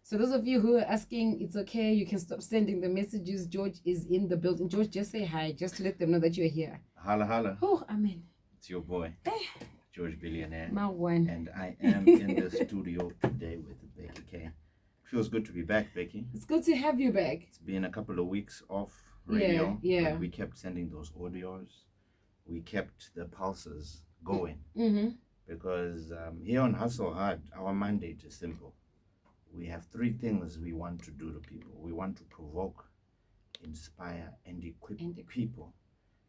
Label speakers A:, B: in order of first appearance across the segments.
A: So those of you who are asking, it's okay. You can stop sending the messages. George is in the building. George, just say hi, just to let them know that you're here.
B: Holla, holla.
A: Oh, amen.
B: It's your boy, George Billionaire.
A: My one.
B: And I am in the studio today with Becky K. Feels good to be back, Becky.
A: It's good to have you back.
B: It's been a couple of weeks off radio.
A: Yeah.
B: But we kept sending those audios. We kept the pulses going.
A: Mm-hmm.
B: Because here on Hustle Hard, our mandate is simple. We have three things we want to do to people. We want to provoke, inspire, and equip people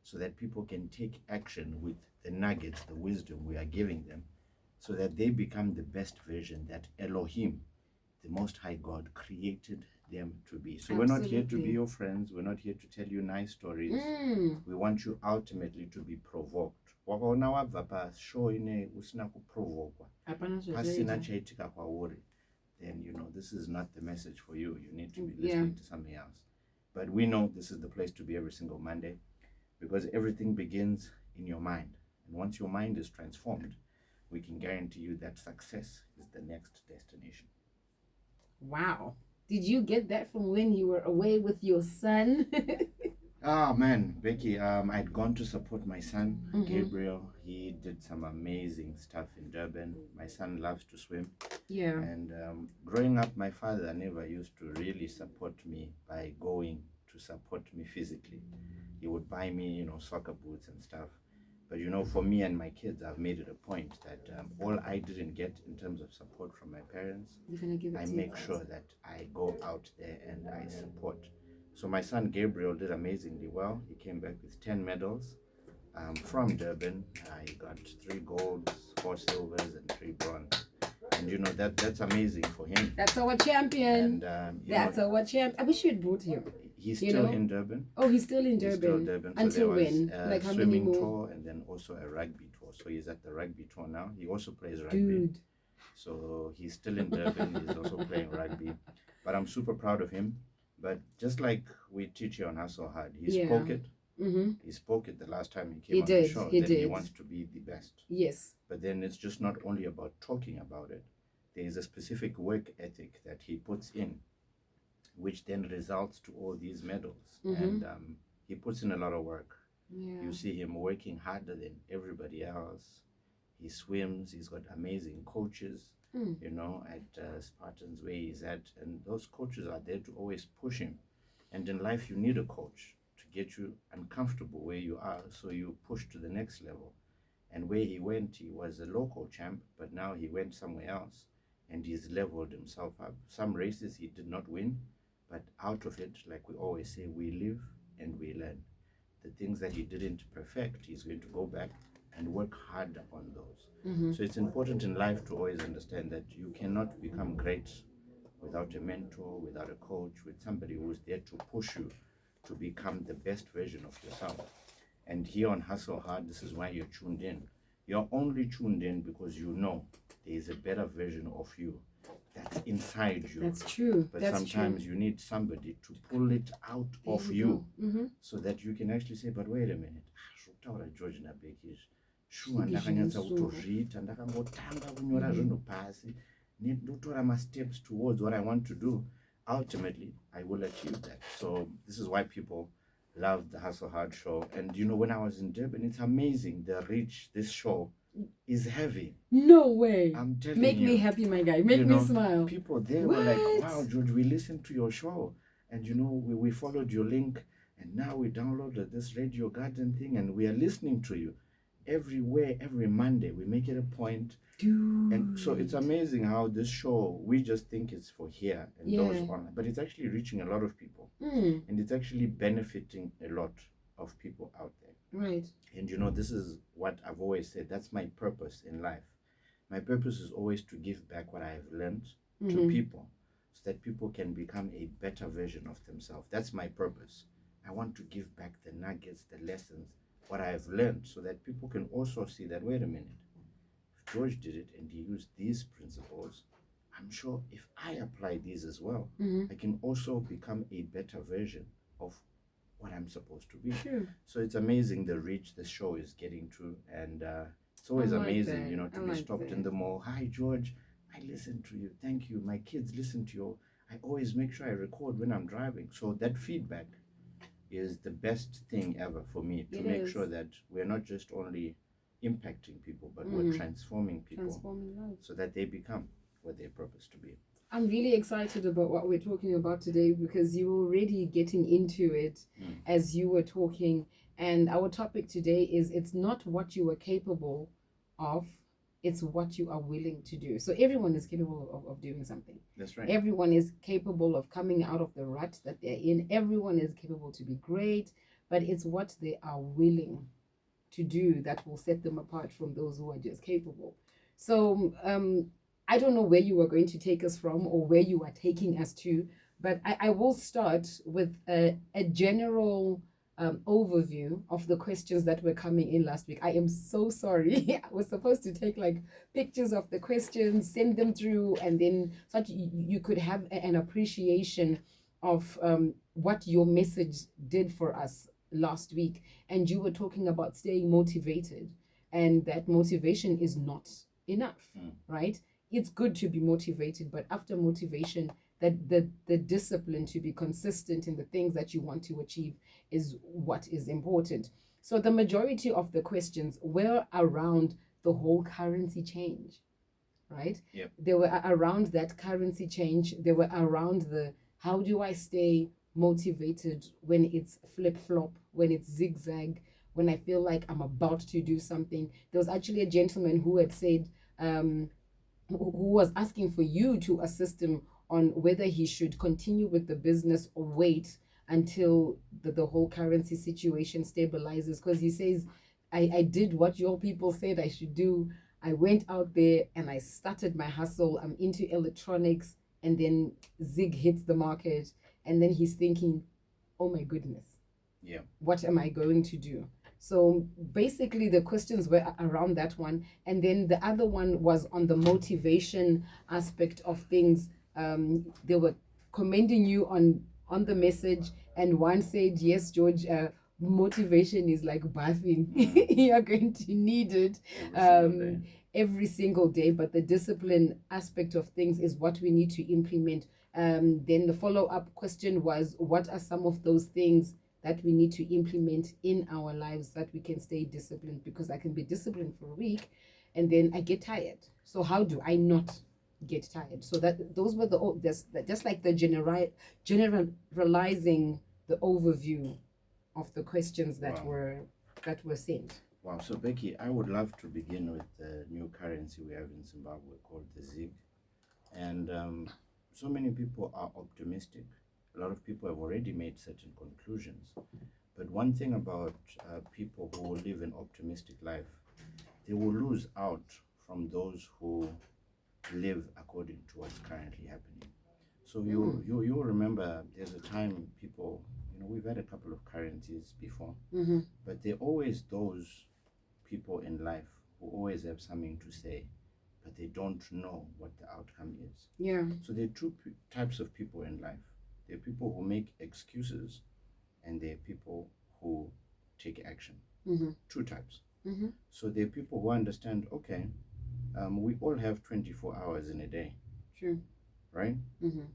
B: so that people can take action with the nuggets, the wisdom we are giving them, so that they become the best version that Elohim, the Most High God, created them to be. So we're not here to be your friends. We're not here to tell you nice stories. We want you ultimately to be provoked. Wakaona wabva pashow ine usina kuprovokwa, pasina chaitika kwauri, then you know this is not the message for you. You need to be listening to something else. But we know this is the place to be every single Monday, because everything begins in your mind. And once your mind is transformed, we can guarantee you that success is the next destination.
A: Wow. Did you get that from when you were away with your son?
B: Oh man, Becky, I'd gone to support my son, Gabriel. He did some amazing stuff in Durban. My son loves to swim.
A: Yeah.
B: And growing up, my father never used to really support me by going to support me physically. He would buy me, you know, soccer boots and stuff. But, you know, for me and my kids, I've made it a point that all I didn't get in terms of support from my parents, I make sure that I go out there and I support. So my son Gabriel did amazingly well. He came back with 10 medals from Durban. He got 3 golds, 4 silvers, and 3 bronze. And you know that's amazing for him.
A: That's our champion.
B: And
A: that's our champ. I wish you had brought him.
B: He's still in Durban.
A: Oh, he's still in Durban.
B: He's still Durban. So
A: until
B: there was
A: when?
B: Like how many more? Tour and then also a rugby tour. So he's at the rugby tour now. He also plays rugby.
A: Dude.
B: So he's still in Durban. He's also playing rugby. But I'm super proud of him. But just like we teach you on Hustle Hard, he spoke it. He spoke it the last time he came on the show. He wants to be the best.
A: Yes.
B: But then it's just not only about talking about it. There is a specific work ethic that he puts in, which then results to all these medals. And he puts in a lot of work.
A: Yeah.
B: You see him working harder than everybody else. He swims. He's got amazing coaches. You know, at Spartans where he's at, and those coaches are there to always push him. And in life, you need a coach to get you uncomfortable where you are, so you push to the next level. And where he went, he was a local champ, but now he went somewhere else, and he's leveled himself up. Some races he did not win, but out of it, like we always say, we live and we learn. The things that he didn't perfect, he's going to go back and work harder on those. So it's important in life to always understand that you cannot become great without a mentor, without a coach, with somebody who's there to push you to become the best version of yourself. And here on Hustle Hard, this is why you're tuned in. You're only tuned in because you know there is a better version of you that's inside you.
A: That's true.
B: But sometimes you need somebody to pull it out of you so that you can actually say, but wait a minute, George Nabeki, shuwa ndakanyatsa kutozviita, ndakangotanga kunyora zvinhu pasi, ndotora my steps towards what I want to do. Ultimately, I will achieve that. So this is why people love the Hustle Hard show. And you know, when I was in Durban, it's amazing the reach this show is heavy.
A: No way.
B: I'm telling
A: you. Make me happy, my guy. Make me smile.
B: People there were like, wow, George, we listened to your show. And you know, we followed your link. And now we downloaded this Radio Garden thing. And we are listening to you. Everywhere, every Monday, we make it a point.
A: Dude.
B: And so it's amazing how this show, we just think it's for here and those online. But it's actually reaching a lot of people. And it's actually benefiting a lot of people out there.
A: Right.
B: And you know, this is what I've always said. That's my purpose in life. My purpose is always to give back what I have learned to people so that people can become a better version of themselves. That's my purpose. I want to give back the nuggets, the lessons, what I have learned, so that people can also see that, wait a minute, if George did it and he used these principles, I'm sure if I apply these as well, I can also become a better version of what I'm supposed to be.
A: Sure.
B: So it's amazing the reach the show is getting to, and it's always amazing, you know, to be stopped in the mall. Hi, George, I listen to you. Thank you. My kids listen to you. I always make sure I record when I'm driving. So that feedback is the best thing ever for me to
A: It
B: make
A: is.
B: sure that we're not just only impacting people, but
A: Mm.
B: we're transforming people
A: Transforming lives.
B: so that they become what they're purposed to be.
A: I'm really excited about what we're talking about today because you were already getting into it as you were talking. And our topic today is it's not what you are capable of, it's what you are willing to do. So everyone is capable of doing something.
B: That's right.
A: Everyone is capable of coming out of the rut that they're in. Everyone is capable to be great, but it's what they are willing to do that will set them apart from those who are just capable. So I don't know where you are going to take us from or where you are taking us to, but I will start with a general overview of the questions that were coming in last week. I am so sorry. I was supposed to take like pictures of the questions, send them through, and then such you could have an appreciation of what your message did for us last week. And you were talking about staying motivated, and that motivation is not enough, right? It's good to be motivated, but after motivation, that the discipline to be consistent in the things that you want to achieve is what is important. So the majority of the questions were around the whole currency change, right?
B: Yep.
A: They were around that currency change. They were around the how do I stay motivated when it's flip flop, when it's zigzag, when I feel like I'm about to do something. There was actually a gentleman who had said, who was asking for you to assist him on whether he should continue with the business or wait until the whole currency situation stabilizes. Because he says, I did what your people said I should do. I went out there and I started my hustle. I'm into electronics, and then Zig hits the market. And then he's thinking, oh my goodness,
B: Yeah.
A: what am I going to do? So basically, the questions were around that one. And then the other one was on the motivation aspect of things. They were commending you on the message. And one said, yes, George, motivation is like bathing. You're going to need it every single day. But the discipline aspect of things is what we need to implement. Then the follow-up question was, what are some of those things that we need to implement in our lives that we can stay disciplined? Because I can be disciplined for a week and then I get tired. So how do I not get tired? So that those were just like the generalizing the overview of the questions that were sent.
B: Wow. So Becky, I would love to begin with the new currency we have in Zimbabwe called the ZiG. And so many people are optimistic. A lot of people have already made certain conclusions. But one thing about people who live an optimistic life, they will lose out from those who live according to what's currently happening. So you'll remember there's a time people, we've had a couple of currencies before, but they're always those people in life who always have something to say, but they don't know what the outcome is.
A: Yeah.
B: So there are two types of people in life. There are people who make excuses, and there are people who take action. Two types. So there are people who understand, okay, we all have 24 hours in a day.
A: True.
B: Right?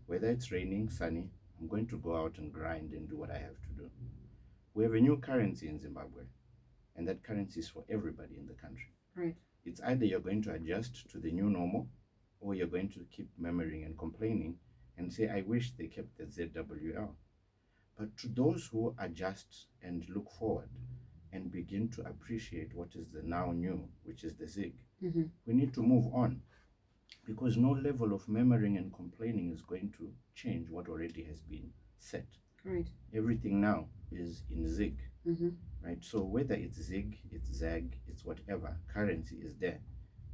B: Whether it's raining, sunny, I'm going to go out and grind and do what I have to do. We have a new currency in Zimbabwe, and that currency is for everybody in the country.
A: Right.
B: It's either you're going to adjust to the new normal, or you're going to keep murmuring and complaining and say, I wish they kept the ZWL. But to those who adjust and look forward and begin to appreciate what is the now new, which is the ZiG, we need to move on, because no level of murmuring and complaining is going to change what already has been set.
A: Right.
B: Everything now is in ZiG. Right? So whether it's ZiG, it's ZAG, it's whatever, currency is there.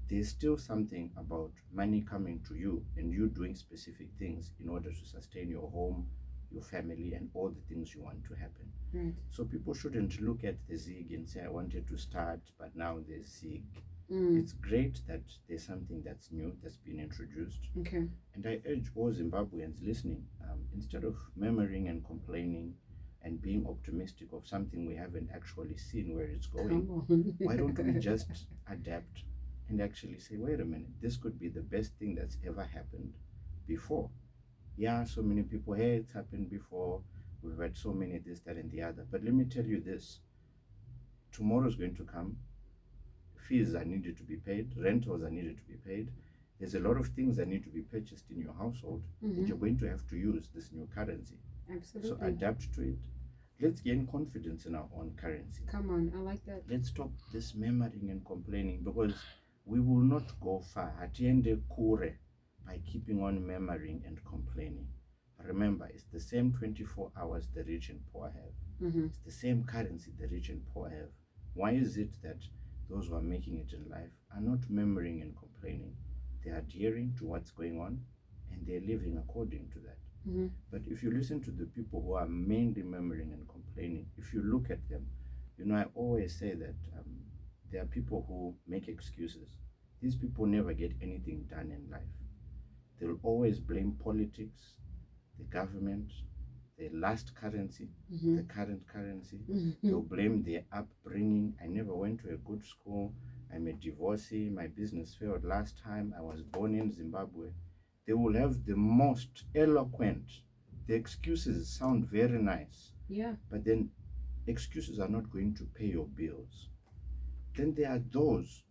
B: There's still something about money coming to you and you doing specific things in order to sustain your home, your family, and all the things you want to happen.
A: Right.
B: So people shouldn't look at the ZiG and say, I wanted to start, but now there's ZiG. It's great that there's something that's new, that's been introduced.
A: Okay.
B: And I urge all Zimbabweans listening, instead of murmuring and complaining and being optimistic of something we haven't actually seen where it's going, why don't we just adapt and actually say, wait a minute, this could be the best thing that's ever happened before. Yeah, so many people, hey, it's happened before. We've had so many this, that, and the other. But let me tell you this, tomorrow's going to come. Fees are needed to be paid, rentals are needed to be paid. There's a lot of things that need to be purchased in your household, and you're going to have to use this new currency.
A: Absolutely.
B: So adapt to it. Let's gain confidence in our own currency.
A: Come on, I like that.
B: Let's stop this murmuring and complaining, because we will not go far atiende kure by keeping on murmuring and complaining. Remember, it's the same 24 hours the rich and poor have. It's the same currency the rich and poor have. Why is it that those who are making it in life are not murmuring and complaining? They are adhering to what's going on, and they're living according to that. But if you listen to the people who are mainly murmuring and complaining, if you look at them, I always say that there are people who make excuses. These people never get anything done in life. They'll always blame politics, the government, the last currency, the current currency. They'll blame their upbringing. I never went to a good school. I'm a divorcee. My business failed last time. I was born in Zimbabwe. They will have the most eloquent. The excuses sound very nice.
A: Yeah.
B: But then excuses are not going to pay your bills. Then there are those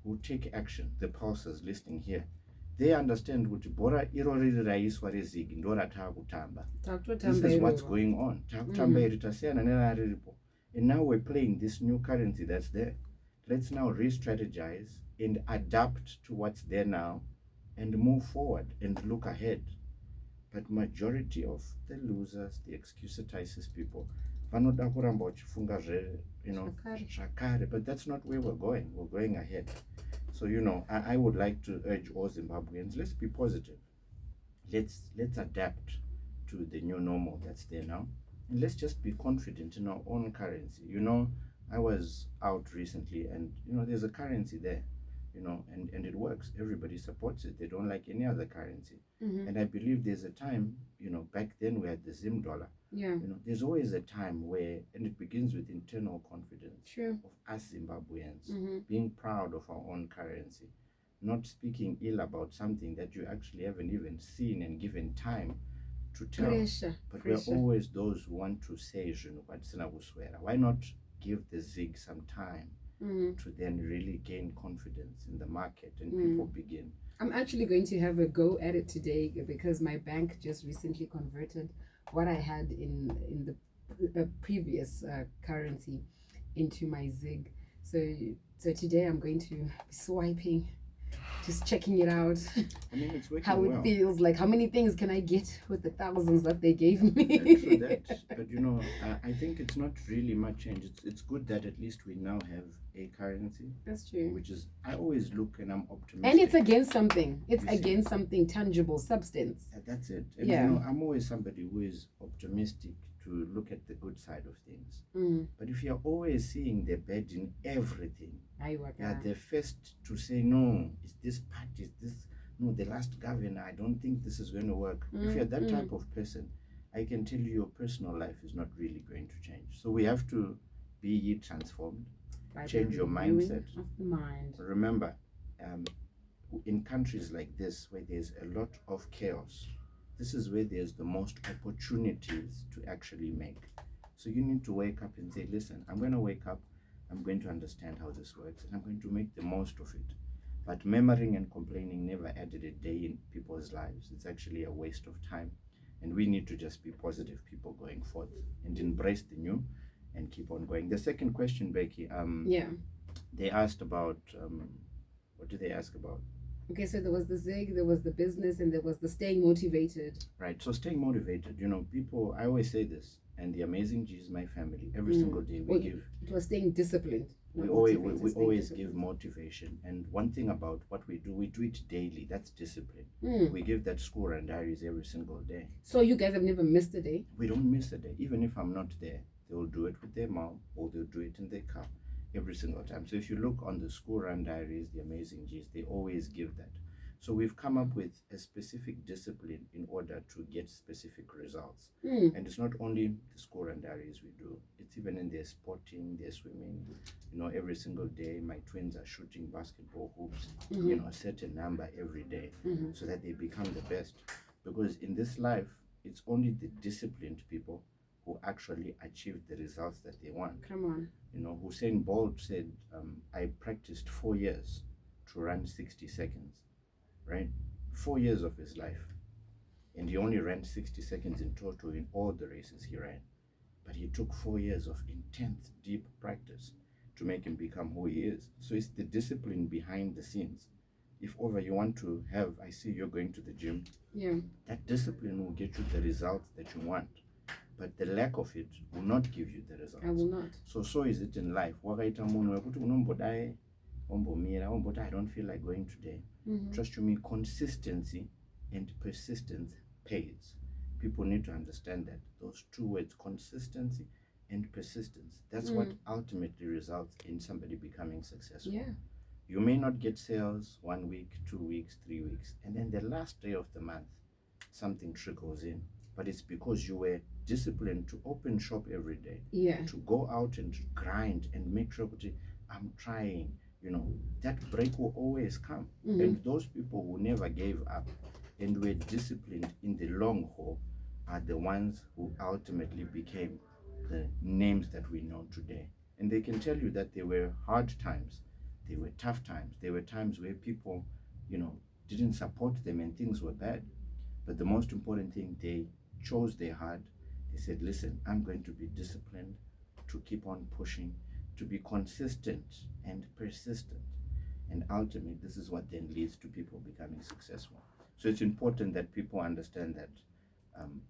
B: who take action. The pulsers listening here, they understand kuti bora iro riri raiswa rezigi ndo ratakutamba. This is what's going on. Takutamba iri tasiyana nerariripo. And now we're playing this new currency that's there. Let's now re-strategize and adapt to what's there now and move forward and look ahead. But majority of the losers, the excusatices people, vanoda kuramba vachifunga zvakare, but that's not where we're going. We're going ahead. So I would like to urge all Zimbabweans, let's be positive. Let's adapt to the new normal that's there now, and let's just be confident in our own currency. I was out recently, and there's a currency there, and it works. Everybody supports it. They don't like any other currency. And I believe there's a time, back then we had the Zim dollar.
A: Yeah.
B: There's always a time where, and it begins with internal confidence of us Zimbabweans, being proud of our own currency, not speaking ill about something that you actually haven't even seen and given time to tell.
A: Pressure.
B: We're always those who want to say, why not give the ZiG some time to then really gain confidence in the market and people begin.
A: I'm actually going to have a go at it today, because my bank just recently converted what I had in the previous currency into my ZiG. So today I'm going to be swiping, just checking it out.
B: I mean, it's working
A: how it
B: well.
A: feels like. How many things can I get with the thousands that they gave me?
B: True that. But I think it's not really much change. It's good that at least we now have a currency.
A: That's true.
B: Which is, I always look and I'm optimistic.
A: And it's against something. It's against something tangible, substance.
B: That's it. And I'm always somebody who is optimistic to look at the good side of things. But if you're always seeing the bad in everything, you're the first to say, no, it's this party, it's this, no, the last governor, I don't think this is going to work. If you're that type of person, I can tell you your personal life is not really going to change. So we have to be transformed, change your mindset.
A: Of the mind.
B: Remember, in countries like this, where there's a lot of chaos, this is where there's the most opportunities to actually make. So you need to wake up and say, listen, I'm going to wake up, I'm going to understand how this works, and I'm going to make the most of it. But murmuring and complaining never added a day in people's lives. It's actually a waste of time. And we need to just be positive people going forth and embrace the new and keep on going. The second question, Becky, they asked about, what did they ask about?
A: Okay, so there was the ZiG, there was the business, and there was the staying motivated.
B: Right, so staying motivated, people, I always say this, and the Amazing G is my family. Every single day we give.
A: It was staying disciplined.
B: We always give motivation. And one thing about what we do it daily. That's discipline. We give that school and diaries every single day.
A: So you guys have never missed a day?
B: We don't miss a day. Even if I'm not there, they will do it with their mom or they'll do it in their car every single time. So if you look on the school run diaries, the Amazing G's, they always give that. So we've come up with a specific discipline in order to get specific results. And it's not only the school and diaries we do, it's even in their sporting, their swimming. You know, every single day my twins are shooting basketball hoops, you know, a certain number every day, so that they become the best. Because in this life, it's only the disciplined people who actually achieve the results that they want.
A: Come on.
B: You know, Usain Bolt said, I practiced 4 years to run 60 seconds, right? 4 years of his life. And he only ran 60 seconds in total in all the races he ran. But he took 4 years of intense, deep practice to make him become who he is. So it's the discipline behind the scenes. If over you want to have, I see you're going to the gym, that discipline will get you the results that you want. But the lack of it will not give you the results.
A: I will not.
B: So is it in life. I don't feel like going today. Trust you me, consistency and persistence pays. People need to understand that. Those two words, consistency and persistence, that's what ultimately results in somebody becoming successful.
A: Yeah.
B: You may not get sales 1 week, 2 weeks, 3 weeks, and then the last day of the month, something trickles in. But it's because you were disciplined to open shop every day, to go out and grind and make sure that I'm trying, you know, that break will always come. And those people who never gave up and were disciplined in the long haul are the ones who ultimately became the names that we know today. And they can tell you that there were hard times, there were tough times, there were times where people, you know, didn't support them and things were bad. But the most important thing, they chose their heart. They said, listen, I'm going to be disciplined, to keep on pushing, to be consistent and persistent. And ultimately, this is what then leads to people becoming successful. So it's important that people understand that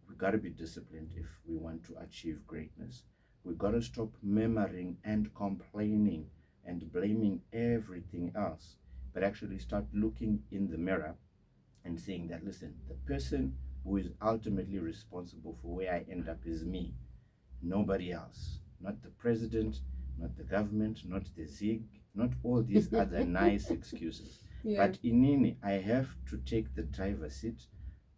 B: we got to be disciplined if we want to achieve greatness. We got to stop murmuring and complaining and blaming everything else, but actually start looking in the mirror and saying that, listen, the person who is ultimately responsible for where I end up is me, nobody else. Not the president, not the government, not the ZIG, not all these other nice excuses. But inini, I have to take the driver's seat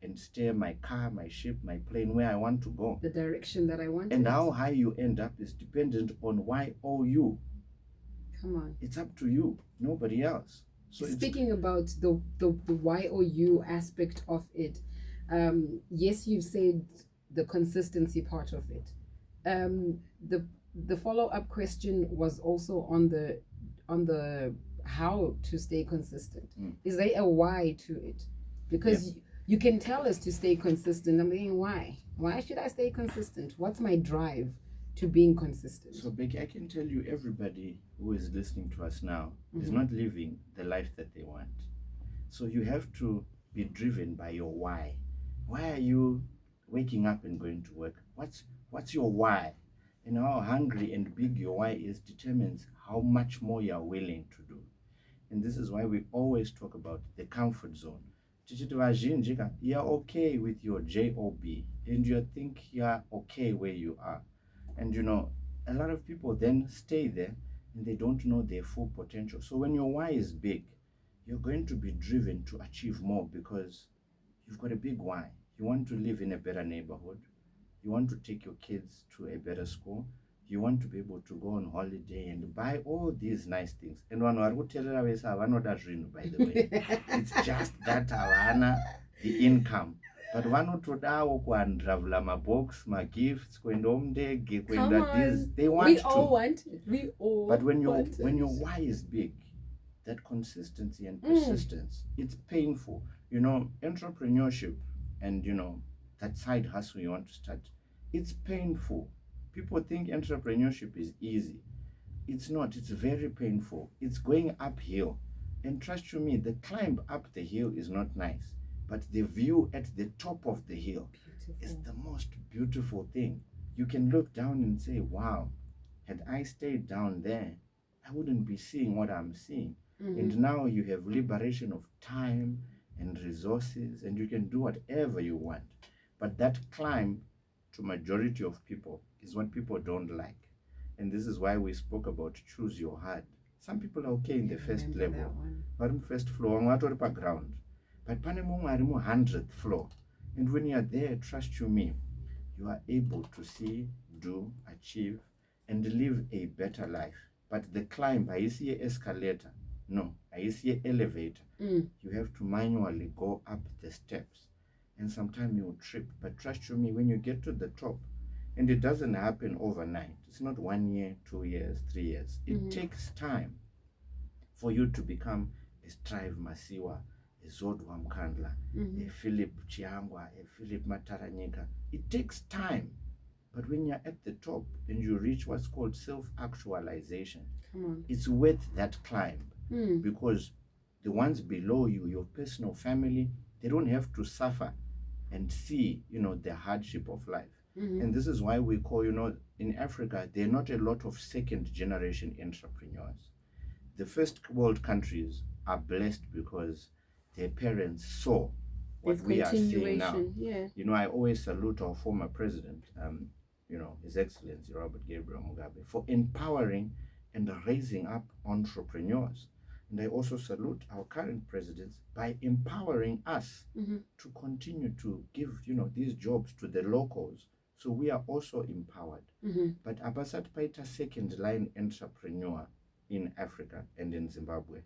B: and steer my car, my ship, my plane where I want to go.
A: The direction that I want.
B: And how high you end up is dependent on you.
A: Come on.
B: It's up to you, nobody else. So
A: speaking about the YOU aspect of it, yes, you said the consistency part of it. The follow-up question was also on the how to stay consistent. Is there a why to it? Because you can tell us to stay consistent. I'm thinking, why? Why should I stay consistent? What's my drive to being consistent?
B: So Becky, I can tell you, everybody who is listening to us now is not living the life that they want. So you have to be driven by your why. Why are you waking up and going to work? What's your why? And how hungry and big your why is determines how much more you are willing to do. And this is why we always talk about the comfort zone. You're okay with your job and you think you're okay where you are. And you know, a lot of people then stay there and they don't know their full potential. So when your why is big, you're going to be driven to achieve more because you've got a big why. You want to live in a better neighborhood. You want to take your kids to a better school. You want to be able to go on holiday and buy all these nice things. And one by the way, it's just that Havana, the income. But vanotodawo kuandravula mabox, magifts, kuenda omndege, kuenda this. They want
A: we
B: to.
A: all want it. We all
B: But when
A: want
B: your why is big, that consistency and persistence, it's painful. You know, entrepreneurship and, you know, that side hustle you want to start, it's painful. People think entrepreneurship is easy. It's not. It's very painful. It's going uphill. And trust you me, the climb up the hill is not nice. But the view at the top of the hill is the most beautiful thing. You can look down and say, wow, had I stayed down there, I wouldn't be seeing what I'm seeing. And now you have liberation of time and resources, and you can do whatever you want. But that climb, to majority of people, is what people don't like. And this is why we spoke about choose your heart. Some people are okay in the first level, but in first floor, on what ground. but pane mumwe ari 100th floor, and when you are there, trust you me, you are able to see, do, achieve, and live a better life. But the climb, I see an escalator. No, I see an elevator. You have to manually go up the steps. And sometimes you will trip. But trust you me, when you get to the top, and it doesn't happen overnight. It's not 1 year, 2 years, 3 years. It takes time for you to become a Strive Masiwa, a Zodwa Mkandla, a Philip Chiangwa, a Philip Mataranyika. It takes time. But when you're at the top and you reach what's called self-actualization, it's worth that climb. Because the ones below you, your personal family, they don't have to suffer and see, the hardship of life. And this is why we call, in Africa, there are not a lot of second generation entrepreneurs. The first world countries are blessed because their parents saw what we are seeing now.
A: Yeah.
B: I always salute our former president, His Excellency Robert Gabriel Mugabe, for empowering and raising up entrepreneurs. And I also salute our current presidents by empowering us to continue to give, these jobs to the locals. So we are also empowered. But Abasat Paita second line entrepreneur in Africa and in Zimbabwe,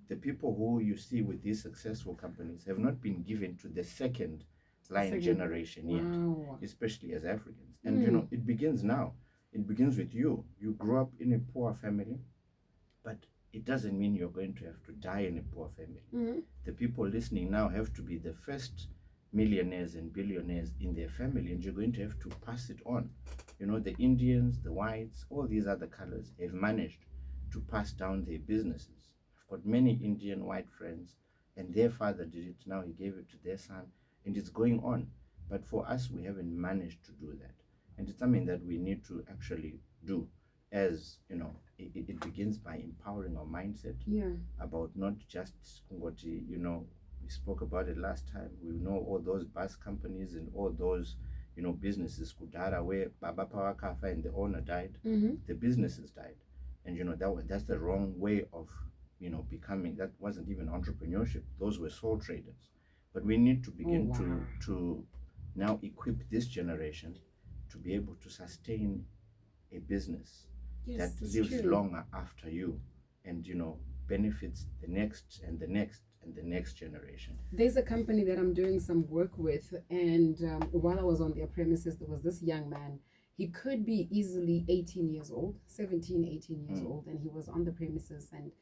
B: the people who you see with these successful companies have not been given to the second line generation yet, especially as Africans. And it begins now. It begins with you. You grew up in a poor family, but it doesn't mean you're going to have to die in a poor family. The people listening now have to be the first millionaires and billionaires in their family, and you're going to have to pass it on. The Indians, the whites, all these other colors have managed to pass down their businesses. I've got many Indian white friends, and their father did it. Now he gave it to their son, and it's going on. But for us, we haven't managed to do that. And it's something that we need to actually do. As it begins by empowering our mindset about not just what we spoke about it last time. We know all those bus companies and all those businesses Kudara, where Baba Power Cafe and the owner died. The businesses died, and that's the wrong way of becoming. That wasn't even entrepreneurship. Those were sole traders. But we need to begin to now equip this generation to be able to sustain a business that lives longer after you, and benefits the next and the next and the next generation.
A: There's a company that I'm doing some work with, and while I was on their premises, there was this young man. He could be easily 18 years old, 17, 18 years old, and he was on the premises, and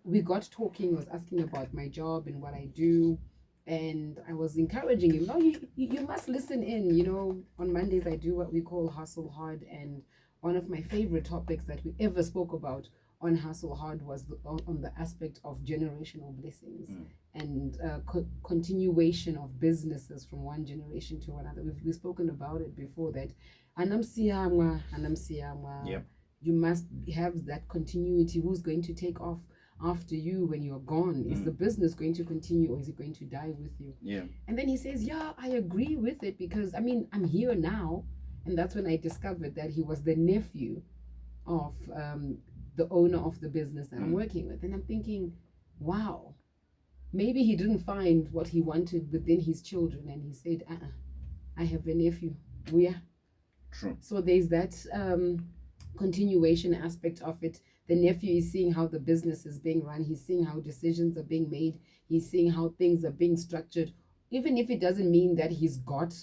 A: we got talking. He was asking about my job and what I do, and I was encouraging him, no, you must listen in. On Mondays I do what we call Hustle Hard, and one of my favorite topics that we ever spoke about on Hustle Hard was on the aspect of generational blessings and continuation of businesses from one generation to another. We've spoken about it before, that anamsiyamwa.
B: Yep.
A: You must have that continuity. Who's going to take off after you when you're gone? Is the business going to continue, or is it going to die with you?
B: Yeah.
A: And then he says, yeah, I agree with it, because I'm here now. And that's when I discovered that he was the nephew of the owner of the business that I'm working with. And I'm thinking, wow, maybe he didn't find what he wanted within his children, and he said, I have a nephew.
B: True.
A: So there's that continuation aspect of it. The nephew is seeing how the business is being run. He's seeing how decisions are being made. He's seeing how things are being structured, even if it doesn't mean that he's got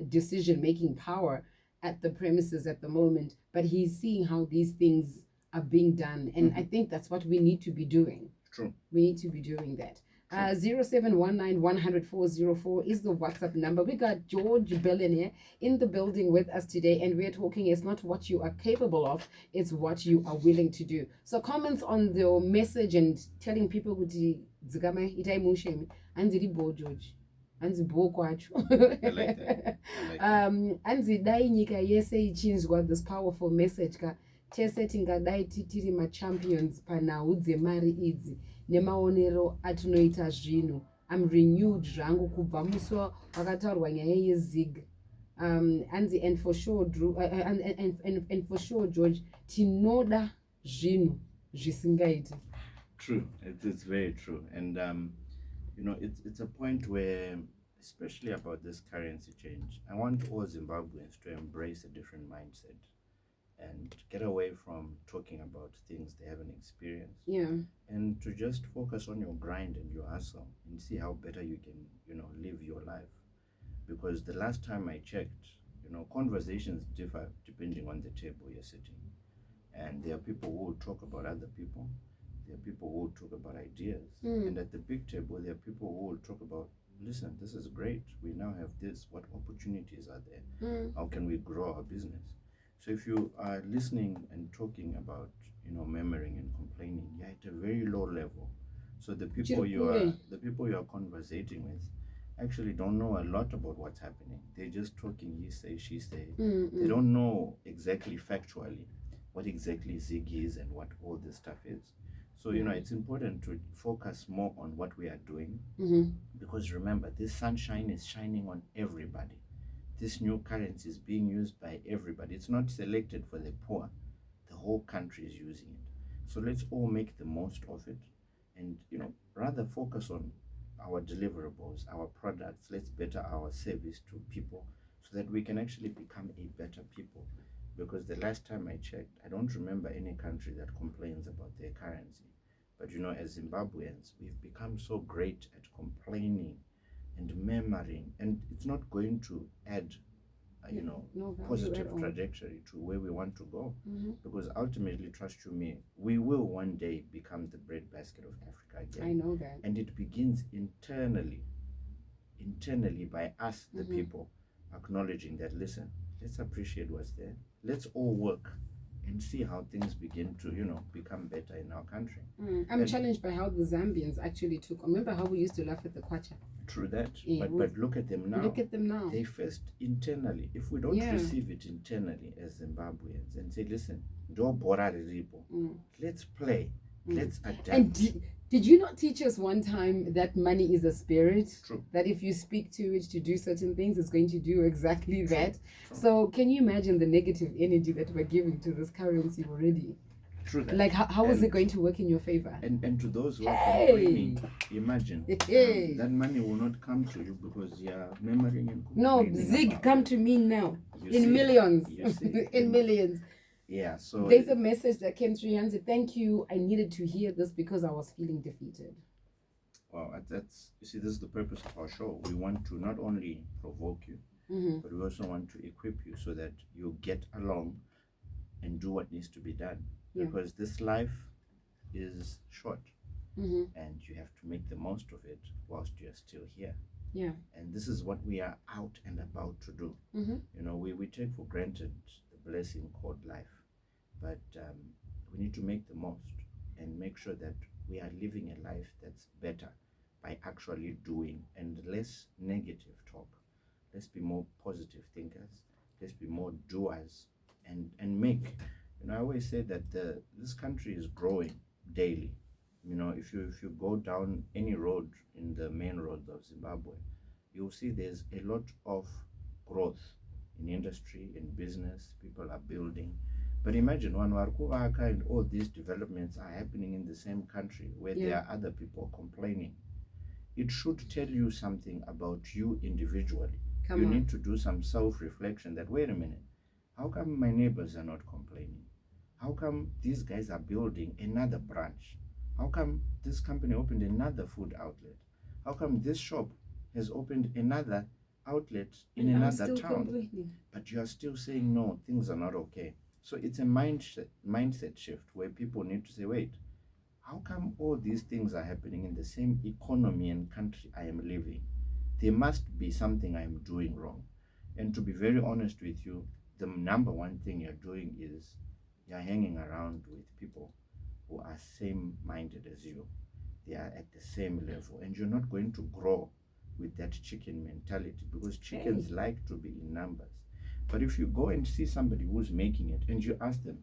A: decision-making power at the premises at the moment, but he's seeing how these things are being done. And I think that's what we need to be doing.
B: True.
A: We need to be doing that. 0719-100-404 is the WhatsApp number. We got George Bellin here in the building with us today, and we're talking, it's not what you are capable of, it's what you are willing to do. So comments on the message and telling people kuti dzikama itai mushemi anziri bo George anzi bo kwacho.
B: I like that.
A: Anzi dai nyika yese ichinzwa this powerful message ka tese tingadai tiri machampions panhau dzemari idzi nemaonero atinoita zvinhu. I'm renewed zvangu kubva musi wakataurwa nyaya yezig. Anzi, and for sure and for sure George, tinoda zvinhu zvisingaiti.
B: True. It's very true. And it's a point where, especially about this currency change, I want all Zimbabweans to embrace a different mindset and get away from talking about things they haven't experienced,
A: Yeah.
B: and to just focus on your grind and your hustle and see how better you can, live your life. Because the last time I checked, conversations differ depending on the table you're sitting. And there are people who will talk about other people, there are people who will talk about ideas, and at the big table there are people who will talk about, listen, this is great, we now have this, what opportunities are there, how can we grow our business? So if you are listening and talking about, murmuring and complaining, you're at a very low level. So the people you are conversating with actually don't know a lot about what's happening. They're just talking he say, she say. They don't know exactly factually what exactly Zig is and what all this stuff is. So, it's important to focus more on what we are doing, because remember, this sunshine is shining on everybody. This new currency is being used by everybody. It's not selected for the poor. The whole country is using it. So let's all make the most of it and, rather focus on our deliverables, our products. Let's better our service to people so that we can actually become a better people. Because the last time I checked, I don't remember any country that complains about their currency. But as Zimbabweans, we've become so great at complaining and murmuring, and it's not going to add
A: no
B: positive trajectory to where we want to go. Because ultimately, trust you me, we will one day become the breadbasket of Africa again.
A: I know that.
B: And it begins internally by us, the people, acknowledging that, listen, let's appreciate what's there. Let's all work and see how things begin to, become better in our country.
A: I'm challenged by how the Zambians actually took. Remember how we used to laugh at the Kwacha?
B: True that. Yeah, but look at them now.
A: Look at them now.
B: They first internally. If we don't receive it internally as Zimbabweans and say, listen, let's play, let's adapt.
A: And did you not teach us one time that money is a spirit?
B: True.
A: That if you speak to it to do certain things, it's going to do exactly that. True. So can you imagine the negative energy that we're giving to this currency already?
B: True that.
A: Like how is it going to work in your favor?
B: And to those who are complaining, imagine that money will not come to you because you are murmuring and complaining.
A: No, Zig, come to me now. In millions. In millions.
B: Yeah, so
A: there's a message that came through and said, thank you, I needed to hear this because I was feeling defeated.
B: Well, this is the purpose of our show. We want to not only provoke you, but we also want to equip you so that you get along and do what needs to be done. Yeah. Because this life is short, and you have to make the most of it whilst you're still here.
A: Yeah.
B: And this is what we are out and about to do. We take for granted the blessing called life. But we need to make the most and make sure that we are living a life that's better by actually doing and less negative talk. Let's be more positive thinkers. Let's be more doers and make. I always say that this country is growing daily. If you go down any road in the main roads of Zimbabwe, you'll see there's a lot of growth in industry, in business. People are building. But imagine when Warkuvaka and all these developments are happening in the same country where there are other people complaining. It should tell you something about you individually. You need to do some self-reflection that, wait a minute, how come my neighbors are not complaining? How come these guys are building another branch? How come this company opened another food outlet? How come this shop has opened another outlet in another town? But you are still saying, no, things are not okay. So it's a mindset shift where people need to say, wait, how come all these things are happening in the same economy and country I am living? There must be something I am doing wrong. And to be very honest with you, the number one thing you're doing is you're hanging around with people who are same-minded as you. They are at the same level. And you're not going to grow with that chicken mentality because chickens like to be in numbers. But if you go and see somebody who's making it and you ask them,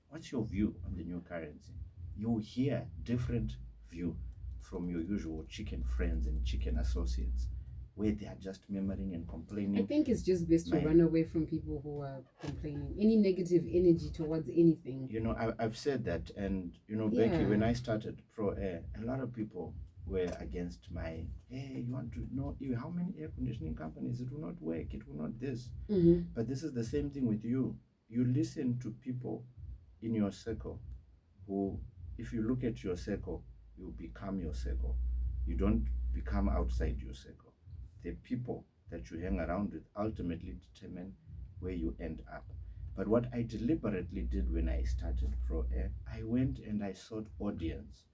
B: what's your view on the new currency? You'll hear different view from your usual chicken friends and chicken associates, where they are just murmuring and complaining.
A: I think it's just best to run away from people who are complaining. Any negative energy towards anything.
B: I've said that, and Becky, when I started Pro Air, a lot of people were against my, hey, you want to know how many air conditioning companies, it will not work, it will not this. But this is the same thing with you. You listen to people in your circle who, if you look at your circle, you become your circle. You don't become outside your circle. The people that you hang around with ultimately determine where you end up. But what I deliberately did when I started Pro Air, I went and I sought audience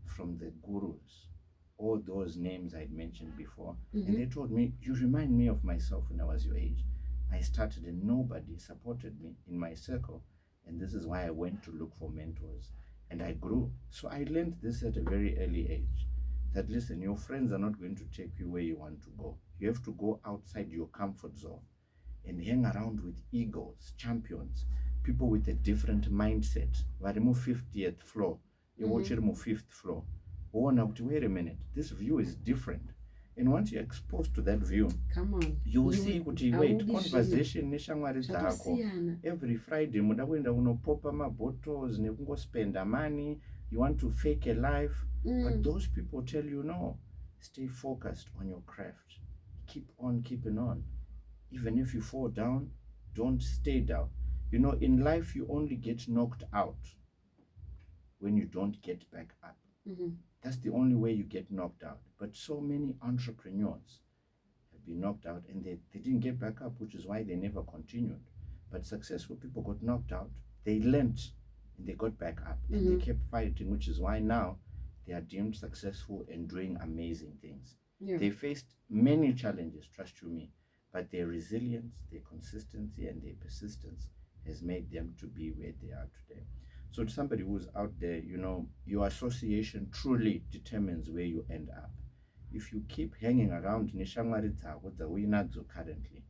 B: from the gurus, all those names I'd mentioned before. And they told me, you remind me of myself when I was your age. I started and nobody supported me in my circle. And this is why I went to look for mentors and I grew. So I learned this at a very early age, that listen, your friends are not going to take you where you want to go. You have to go outside your comfort zone and hang around with egos, champions, people with a different mindset. Varimu 50th floor, you watch it 5th floor. Oh, now wait a minute, this view is different. And once you're exposed to that view,
A: come on,
B: you will see kuti wait, conversation neshamwari dzako every Friday muda kuenda kunopopa mabottles nekungospenda money, you want to fake a life. But those people tell you no, stay focused on your craft, keep on keeping on. Even if you fall down, don't stay down. You know, in life you only get knocked out when you don't get back up. That's the only way you get knocked out. But so many entrepreneurs have been knocked out and they didn't get back up, which is why they never continued. But successful people got knocked out, they learned and they got back up and they kept fighting, which is why now they are deemed successful and doing amazing things. They faced many challenges, trust you me, but their resilience, their consistency, and their persistence has made them to be where they are today. So to somebody who's out there, you know, your association truly determines where you end up. If you keep hanging around neshamwari dzako dzauinadzo currently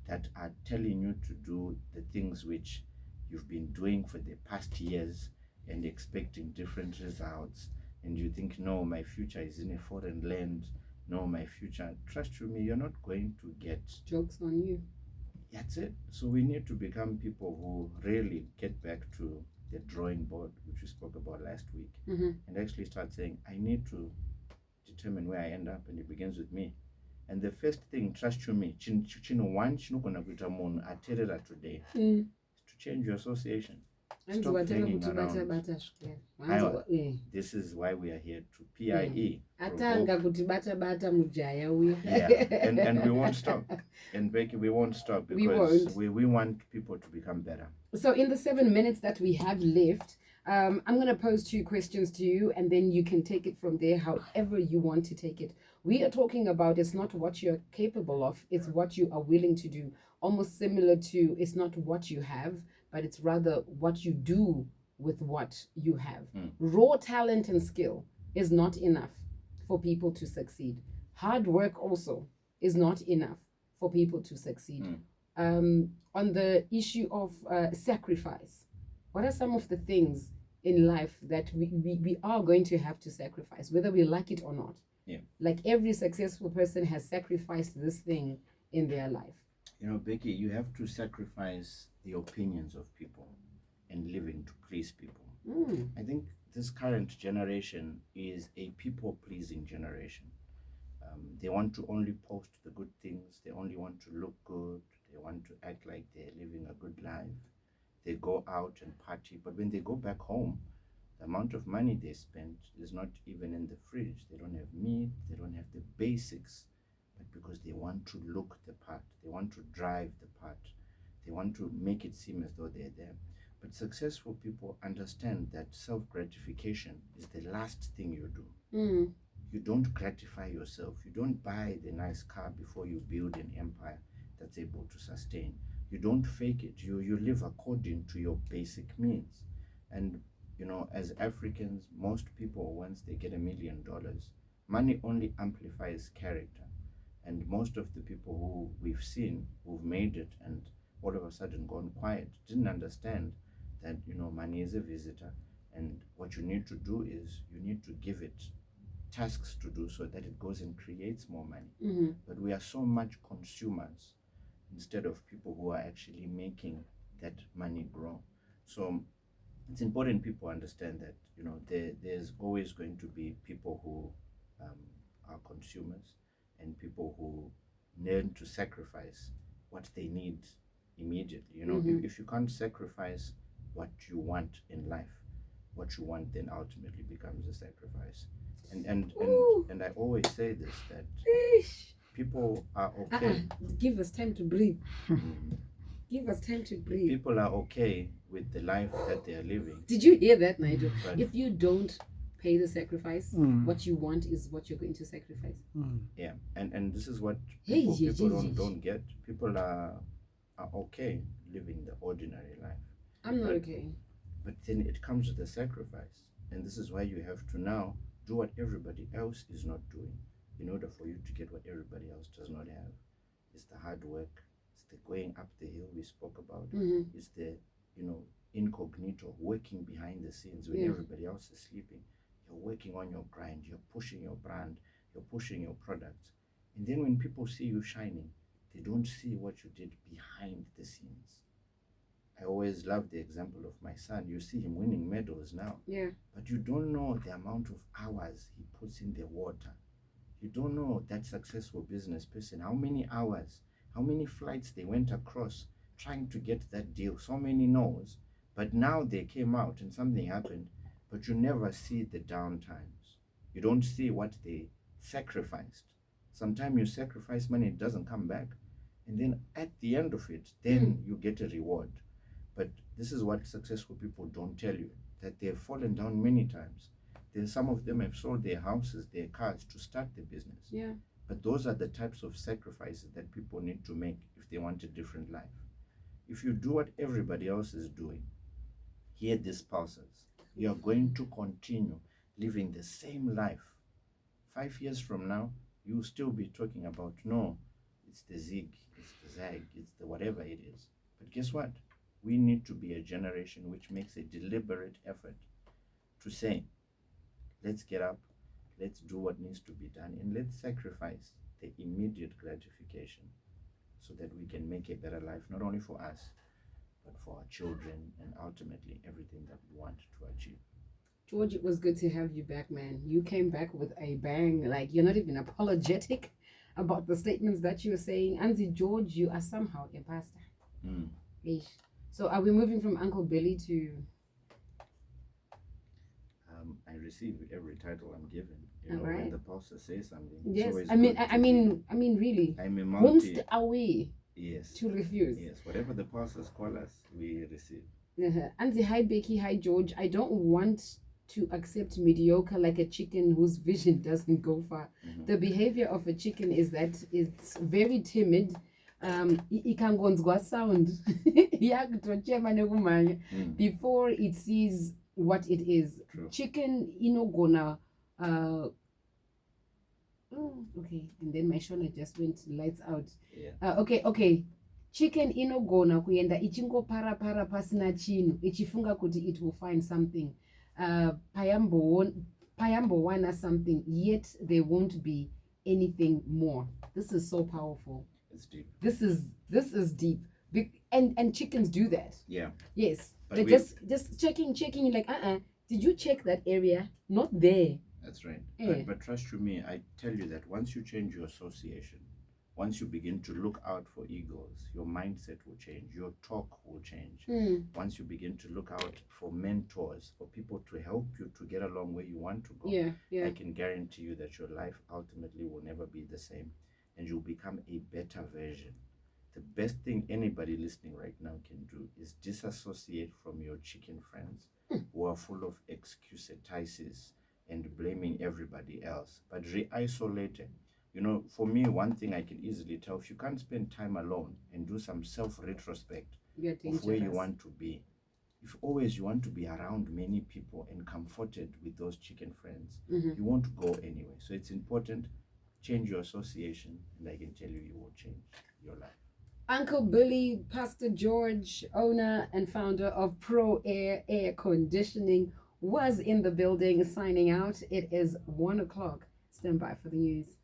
B: that are telling you to do the things which you've been doing for the past years and expecting different results, and you think, no, my future is in a foreign land, no, my future, trust you me, you're not going to get
A: jokes on you.
B: That's it. So we need to become people who really get back to the drawing board, which we spoke about last week, and actually start saying, I need to determine where I end up, and it begins with me. And the first thing, trust you me, chino one chinogona kuita munhu ateerera today, is to change your association. Stop hanging around. This is why we are here to PIE.
A: Atanga kuti bata bata mujaya uya.
B: And we won't stop. And Becky, we won't stop because we want people to become better.
A: So in the 7 minutes that we have left, I'm going to pose 2 questions to you, and then you can take it from there however you want to take it. We are talking about it's not what you're capable of, it's what you are willing to do. Almost similar to it's not what you have, but it's rather what you do with what you have. Raw talent and skill is not enough for people to succeed. Hard work also is not enough for people to succeed. On the issue of sacrifice, what are some of the things in life that we are going to have to sacrifice, whether we like it or not? Like every successful person has sacrificed this thing in their life.
B: You know, Becky, you have to sacrifice the opinions of people and living to please people. I think this current generation is a people-pleasing generation. They want to only post the good things. They only want to look good. They want to act like they're living a good life. They go out and party, but when they go back home, the amount of money they spend is not even in the fridge. They don't have meat. They don't have the basics, but because they want to look the part, they want to drive the part, they want to make it seem as though they're there. But successful people understand that self-gratification is the last thing you do. You don't gratify yourself. You don't buy the nice car before you build an empire that's able to sustain. You don't fake it. You live according to your basic means. And you know, as Africans, most people, once they get $1 million, money only amplifies character. And most of the people who we've seen who've made it and all of a sudden gone quiet didn't understand that, you know, money is a visitor, and what you need to do is you need to give it tasks to do so that it goes and creates more money. But we are so much consumers instead of people who are actually making that money grow. So it's important people understand that, you know, there's always going to be people who our consumers and people who learn to sacrifice what they need immediately. You know, if you can't sacrifice what you want in life, what you want then ultimately becomes a sacrifice. And I always say this, that people are okay.
A: Give us time to breathe.
B: Mm.
A: Give us time to breathe.
B: People are okay with the life that they are living.
A: Did you hear that, Nigel?
B: But
A: if you don't pay the sacrifice, what you want is what you're going to sacrifice.
B: Yeah, and this is what people don't get. People are okay living the ordinary life.
A: I'm not okay.
B: But then it comes with a sacrifice. And this is why you have to now do what everybody else is not doing in order for you to get what everybody else does not have. It's the hard work, it's the going up the hill we spoke about, it's the, incognito, working behind the scenes when everybody else is sleeping. You're working on your grind, you're pushing your brand, you're pushing your products. And then when people see you shining, they don't see what you did behind the scenes. I always love the example of my son. You see him winning medals now.
A: Yeah.
B: But you don't know the amount of hours he puts in the water. You don't know that successful business person, how many hours, how many flights they went across trying to get that deal. So many no's. But now they came out and something happened. But you never see the down times. You don't see what they sacrificed. Sometimes you sacrifice money, it doesn't come back. And then at the end of it, then you get a reward. But this is what successful people don't tell you, that they've fallen down many times. Some of them have sold their houses, their cars to start the business.
A: Yeah.
B: But those are the types of sacrifices that people need to make if they want a different life. If you do what everybody else is doing, hear these pulses. You are going to continue living the same life. 5 years from now, you'll still be talking about, no, it's the zig, it's the zag, it's the whatever it is. But guess what? We need to be a generation which makes a deliberate effort to say, let's get up, let's do what needs to be done, and let's sacrifice the immediate gratification so that we can make a better life, not only for us, but for our children and ultimately everything that we want to achieve.
A: George, it was good to have you back, man. You came back with a bang. Like, you're not even apologetic about the statements that you're saying. Anzi George, you are somehow a pastor. Ish. So are we moving from Uncle Billy to...
B: I receive every title I'm given.
A: Right.
B: When the pastor says something.
A: Yes, I mean, really.
B: I'm a
A: multi... Whomst are we to refuse?
B: Yes, whatever the pastors call us, we receive.
A: Anzi, hi Becky, hi George. I don't want to accept mediocre like a chicken whose vision doesn't go far. The behavior of a chicken is that it's very timid. Ikangonzwa sound before it sees what it is.
B: True.
A: Chicken inogona okay, and then my shona just went lights out. Okay. Chicken inogona kuyenda ichingo para pasina chino ichifunga kuti it will find something. Payambo wana something, yet there won't be anything more. This is so powerful.
B: It's deep.
A: This is deep. And chickens do that.
B: Yeah.
A: Yes. But they're just checking like, did you check that area? Not there.
B: That's right. Yeah. But trust you me, I tell you that once you change your association, once you begin to look out for eagles, your mindset will change, your talk will change. Once you begin to look out for mentors, for people to help you to get along where you want to go, I can guarantee you that your life ultimately will never be the same, and you'll become a better version. The best thing anybody listening right now can do is disassociate from your chicken friends who are full of excuses and blaming everybody else, but re-isolate them. For me, one thing I can easily tell, if you can't spend time alone and do some self-retrospect of where you want to be, if always you want to be around many people and comforted with those chicken friends, you won't go anywhere. So it's important, change your association, and I can tell you, you will change your life.
A: Uncle Billy, Pastor George, owner and founder of Pro Air Conditioning, was in the building signing out. It is 1:00. Stand by for the news.